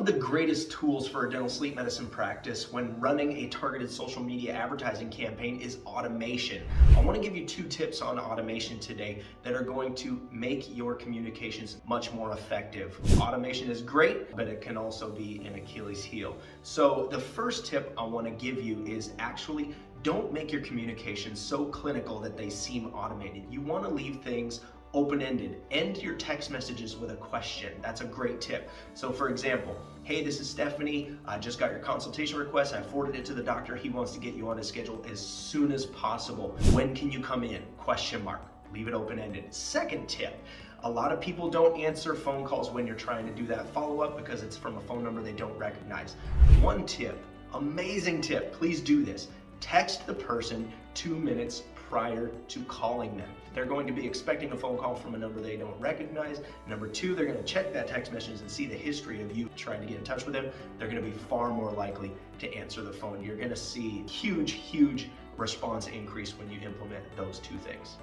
the greatest tools for a dental sleep medicine practice when running a targeted social media advertising campaign is automation. I want to give you 2 tips on automation today that are going to make your communications much more effective. Automation is great, but it can also be an Achilles heel. So the first tip I want to give you is actually don't make your communications so clinical that they seem automated. You want to leave things open-ended. End your text messages with a question. That's a great tip. So for example, hey, this is Stephanie. I just got your consultation request. I forwarded it to the doctor. He wants to get you on his schedule as soon as possible. When can you come in? Question mark. Leave it open-ended. Second tip, a lot of people don't answer phone calls when you're trying to do that follow-up because it's from a phone number they don't recognize. One tip, amazing tip, please do this. Text the person 2 minutes prior to calling them. They're going to be expecting a phone call from a number they don't recognize. Number 2, they're going to check that text message and see the history of you trying to get in touch with them. They're going to be far more likely to answer the phone. You're going to see huge response increase when you implement those 2 things.